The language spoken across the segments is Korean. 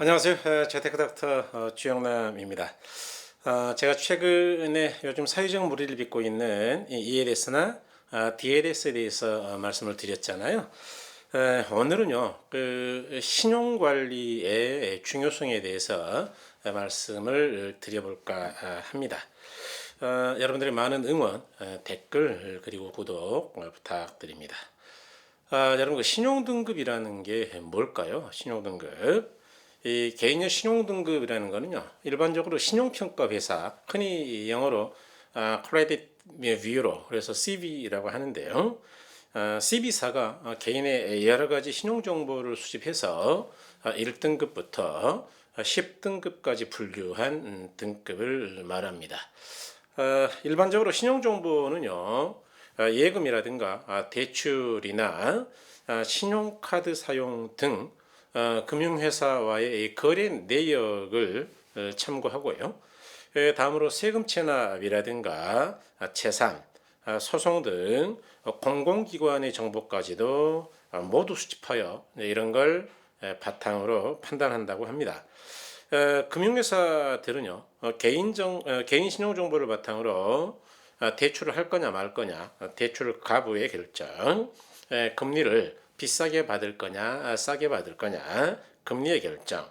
안녕하세요. 재테크닥터 주영남입니다. 제가 최근에 요즘 사회적 무리를 빚고 있는 이 ELS나 DLS에 대해서 말씀을 드렸잖아요. 오늘은요, 그 신용관리의 중요성에 대해서 말씀을 드려볼까 합니다. 여러분들의 많은 응원, 댓글 그리고 구독 부탁드립니다. 여러분, 그 신용등급이라는 게 뭘까요? 신용등급. 이 개인의 신용등급이라는 거는요, 일반적으로 신용평가 회사, 흔히 영어로 Credit Bureau, 그래서 CB라고 하는데요. CB사가 개인의 여러 가지 신용 정보를 수집해서 1등급부터 10등급까지 분류한 등급을 말합니다. 일반적으로 신용 정보는요, 예금이라든가 대출이나 신용카드 사용 등 금융회사와의 거래 내역을 참고하고요. 다음으로 세금 체납이라든가 채산, 소송 등 공공기관의 정보까지도 모두 수집하여 이런 걸 바탕으로 판단한다고 합니다. 금융회사들은요, 개인 신용정보를 바탕으로 대출을 할 거냐 말 거냐, 대출 가부의 결정, 금리를 비싸게 받을 거냐 싸게 받을 거냐, 금리의 결정,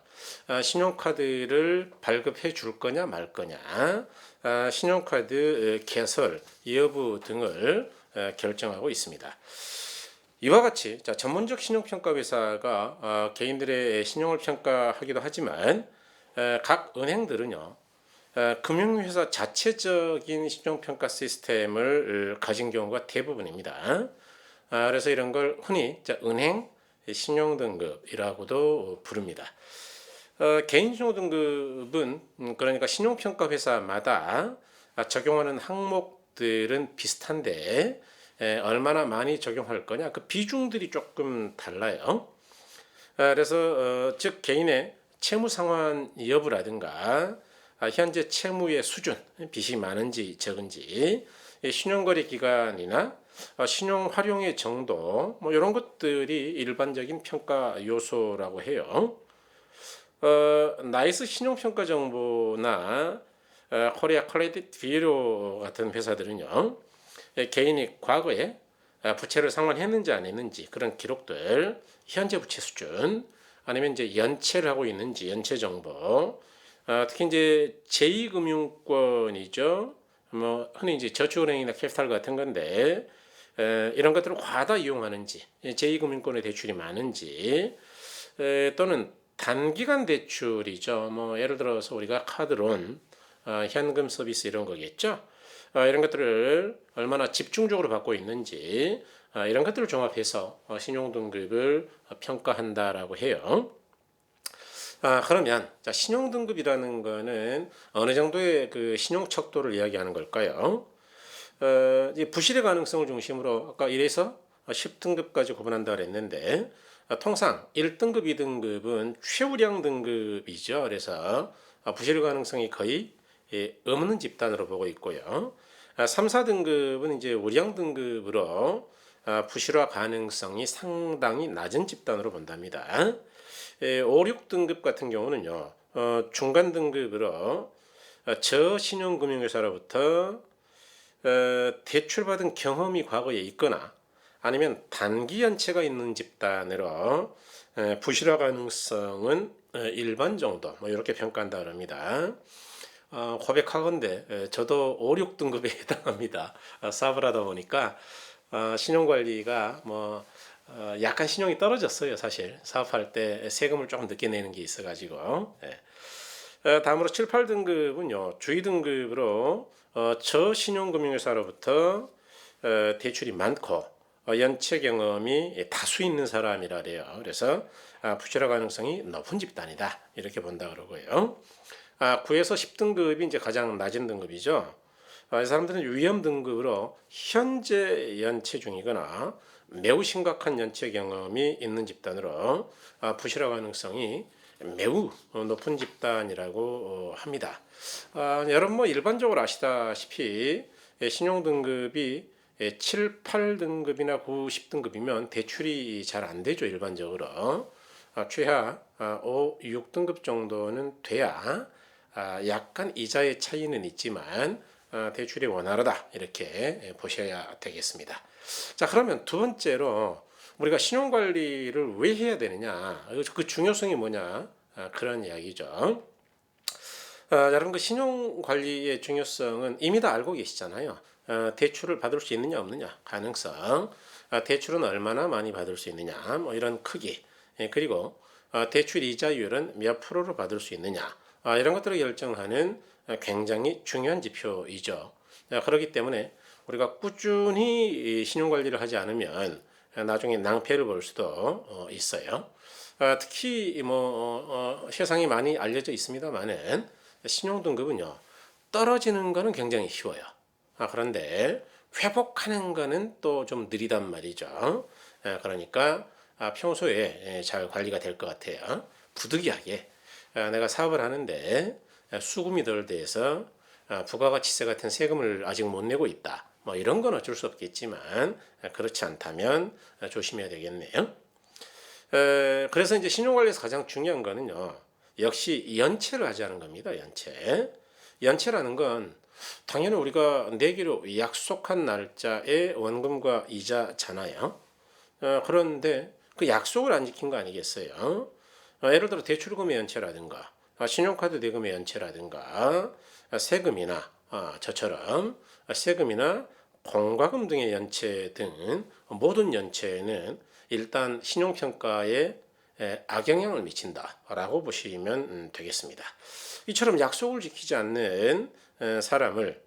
신용카드를 발급해 줄 거냐 말 거냐, 신용카드 개설 여부 등을 결정하고 있습니다. 이와 같이 전문적 신용평가 회사가 개인들의 신용을 평가하기도 하지만 각 은행들은요, 금융회사 자체적인 신용평가 시스템을 가진 경우가 대부분입니다. 그래서 이런 걸 흔히 은행 신용등급이라고도 부릅니다. 개인 신용등급은 그러니까 신용평가 회사마다 적용하는 항목들은 비슷한데 얼마나 많이 적용할 거냐, 그 비중들이 조금 달라요. 그래서 즉 개인의 채무 상환 여부라든가 현재 채무의 수준, 빚이 많은지 적은지, 신용거래 기간이나 신용 활용의 정도, 뭐 이런 것들이 일반적인 평가 요소라고 해요. 나이스 신용평가 정보나 코리아 크레딧 뷰로 같은 회사들은요, 개인이 과거에 부채를 상환했는지 안 했는지 그런 기록들, 현재 부채 수준, 아니면 이제 연체를 하고 있는지 연체 정보, 특히 이제 제2금융권이죠. 뭐 흔히 이제 저축은행이나 캐피탈 같은 건데 이런 것들을 과다 이용하는지, 제2금융권의 대출이 많은지, 또는 단기간 대출이죠. 뭐 예를 들어서 우리가 카드론, 현금 서비스 이런 거겠죠. 이런 것들을 얼마나 집중적으로 받고 있는지, 이런 것들을 종합해서 신용등급을 평가한다라고 해요. 그러면 신용등급이라는 거는 어느 정도의 그 신용 척도를 이야기하는 걸까요? 부실의 가능성을 중심으로 아까 1에서 10등급까지 구분한다 그랬는데, 통상 1등급, 2등급은 최우량 등급이죠. 그래서 부실 가능성이 거의 없는 집단으로 보고 있고요. 3, 4등급은 이제 우량 등급으로 부실화 가능성이 상당히 낮은 집단으로 본답니다. 5, 6등급 같은 경우는요, 중간 등급으로 저신용금융회사로부터 대출받은 경험이 과거에 있거나 아니면 단기 연체가 있는 집단으로 부실화 가능성은 일반 정도, 뭐 이렇게 평가한다 그럽니다. 고백하건대 저도 5, 6등급에 해당합니다. 사업을 하다 보니까 신용관리가 뭐 약간 신용이 떨어졌어요. 사실 사업할 때 세금을 조금 늦게 내는 게 있어가지고. 다음으로 7, 8등급은요, 주의 등급으로 저신용금융회사로부터 대출이 많고 연체 경험이 다수 있는 사람이라 그래요. 그래서 부실화 가능성이 높은 집단이다, 이렇게 본다 그러고요. 9에서 10등급이 이제 가장 낮은 등급이죠. 이 사람들은 위험 등급으로 현재 연체 중이거나 매우 심각한 연체 경험이 있는 집단으로 부실화 가능성이 매우 높은 집단이라고 합니다. 여러분 뭐 일반적으로 아시다시피 신용등급이 7, 8등급이나 9, 10등급이면 대출이 잘 안 되죠, 일반적으로. 최하 5, 6등급 정도는 돼야 약간 이자의 차이는 있지만 대출이 원활하다 이렇게 보셔야 되겠습니다. 자, 그러면 두 번째로 우리가 신용관리를 왜 해야 되느냐, 그 중요성이 뭐냐, 그런 이야기죠. 여러분, 그 신용관리의 중요성은 이미 다 알고 계시잖아요. 대출을 받을 수 있느냐 없느냐, 가능성, 대출은 얼마나 많이 받을 수 있느냐, 뭐 이런 크기, 그리고 대출 이자율은 몇 프로로 받을 수 있느냐, 이런 것들을 결정하는 굉장히 중요한 지표이죠. 그렇기 때문에 우리가 꾸준히 신용관리를 하지 않으면 나중에 낭패를 볼 수도 있어요. 특히 세상이 많이 알려져 있습니다만은 신용등급은요, 떨어지는 거는 굉장히 쉬워요. 그런데 회복하는 거는 또 좀 느리단 말이죠. 그러니까 평소에 잘 관리가 될 것 같아요. 부득이하게 내가 사업을 하는데 수금이 덜 돼서 부가가치세 같은 세금을 아직 못 내고 있다, 뭐 이런 건 어쩔 수 없겠지만 그렇지 않다면 조심해야 되겠네요. 그래서 이제 신용관리에서 가장 중요한 거는요, 역시 연체를 하자는 겁니다. 연체라는 건 당연히 우리가 내기로 약속한 날짜에 원금과 이자잖아요. 그런데 그 약속을 안 지킨 거 아니겠어요? 예를 들어 대출금의 연체라든가 신용카드 대금의 연체라든가 세금이나 저처럼 세금이나 공과금 등의 연체 등 모든 연체는 일단 신용평가에 악영향을 미친다라고 보시면 되겠습니다. 이처럼 약속을 지키지 않는 사람을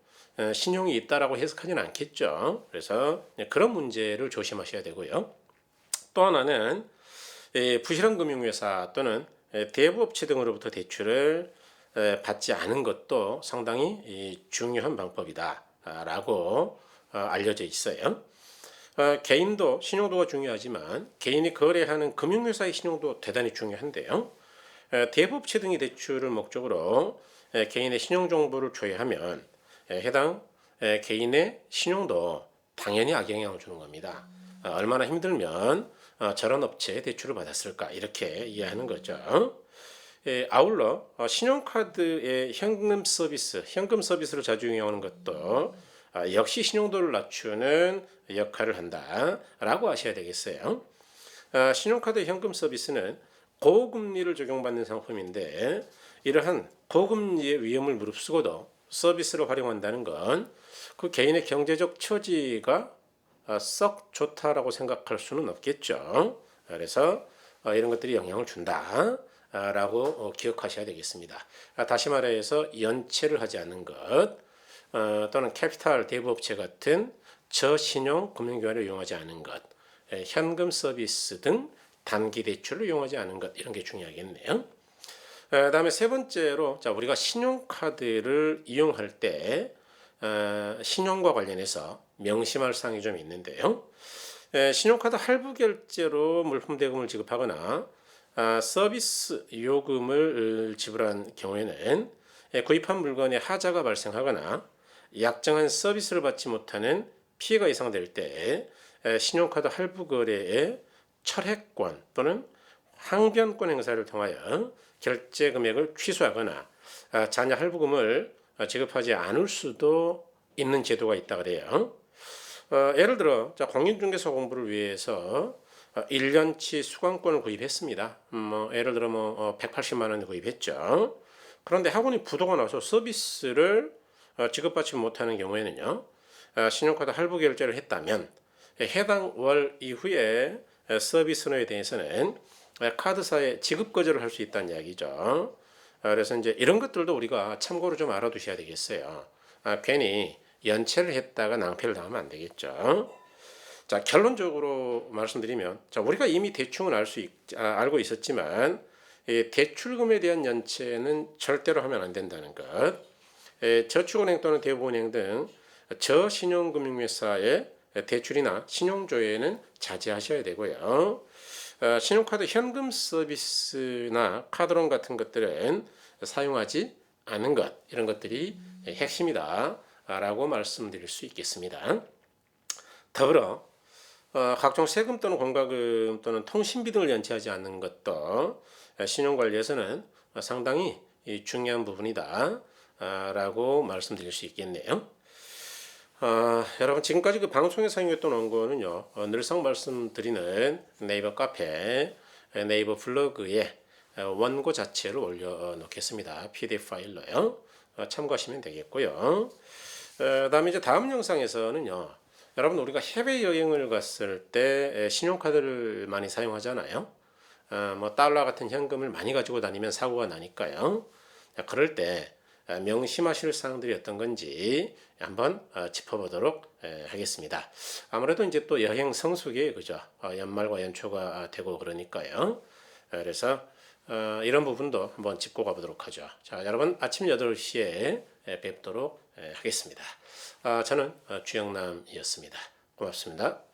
신용이 있다라고 해석하지는 않겠죠. 그래서 그런 문제를 조심하셔야 되고요. 또 하나는 부실한 금융회사 또는 대부업체 등으로부터 대출을 받지 않은 것도 상당히 중요한 방법이다라고 알려져 있어요. 개인도 신용도가 중요하지만 개인이 거래하는 금융회사의 신용도 대단히 중요한데요. 대부업체 등의 대출을 목적으로 개인의 신용정보를 조회하면 해당 개인의 신용도 당연히 악영향을 주는 겁니다. 얼마나 힘들면 저런 업체에 대출을 받았을까, 이렇게 이해하는 거죠. 아울러 신용카드의 현금 서비스를 자주 이용하는 것도 역시 신용도를 낮추는 역할을 한다라고 아셔야 되겠어요. 신용카드 현금 서비스는 고금리를 적용받는 상품인데 이러한 고금리의 위험을 무릅쓰고도 서비스를 활용한다는 건 그 개인의 경제적 처지가 썩 좋다라고 생각할 수는 없겠죠. 그래서 이런 것들이 영향을 준다라고 기억하셔야 되겠습니다. 다시 말해서 연체를 하지 않는 것, 또는 캐피탈 대부업체 같은 저신용 금융기관을 이용하지 않은 것, 현금 서비스 등 단기 대출을 이용하지 않은 것, 이런 게 중요하겠네요. 다음에 세 번째로, 우리가 신용카드를 이용할 때 신용과 관련해서 명심할 사항이 좀 있는데요. 신용카드 할부 결제로 물품 대금을 지급하거나 서비스 요금을 지불한 경우에는 구입한 물건에 하자가 발생하거나 약정한 서비스를 받지 못하는 피해가 예상될 때 신용카드 할부 거래의 철회권 또는 항변권 행사를 통하여 결제 금액을 취소하거나 잔여 할부금을 지급하지 않을 수도 있는 제도가 있다 그래요. 예를 들어 공인중개사 공부를 위해서 1년치 수강권을 구입했습니다. 예를 들어 180만 원 구입했죠. 그런데 학원이 부도가 나서 서비스를 지급받지 못하는 경우에는요, 신용카드 할부 결제를 했다면 해당 월 이후에 서비스료에 대해서는 카드사에 지급 거절을 할 수 있다는 이야기죠. 그래서 이제 이런 것들도 우리가 참고로 좀 알아두셔야 되겠어요. 괜히 연체를 했다가 낭패를 당하면 안 되겠죠. 자, 결론적으로 말씀드리면, 우리가 이미 대충은 알고 있었지만 대출금에 대한 연체는 절대로 하면 안 된다는 것. 저축은행 또는 대부은행 등 저신용금융회사의 대출이나 신용조회는 자제하셔야 되고요. 신용카드 현금 서비스나 카드론 같은 것들은 사용하지 않은 것, 이런 것들이 핵심이다 라고 말씀드릴 수 있겠습니다. 더불어 각종 세금 또는 공과금 또는 통신비 등을 연체하지 않는 것도 신용관리에서는 상당히 중요한 부분이다 라고 말씀드릴 수 있겠네요. 여러분 지금까지 그 방송에 사용했던 원고는요, 늘상 말씀드리는 네이버 카페, 네이버 블로그에 원고 자체를 올려놓겠습니다. PDF 파일로요. 참고하시면 되겠고요. 그다음에 이제 다음 영상에서는요, 여러분 우리가 해외 여행을 갔을 때 신용카드를 많이 사용하잖아요. 뭐 달러 같은 현금을 많이 가지고 다니면 사고가 나니까요. 그럴 때 명심하실 사항들이 어떤 건지 한번 짚어보도록 하겠습니다. 아무래도 이제 또 여행 성수기에 그죠, 연말과 연초가 되고 그러니까요. 그래서 이런 부분도 한번 짚고 가보도록 하죠. 자, 여러분 아침 8시에 뵙도록 하겠습니다. 저는 주영남이었습니다. 고맙습니다.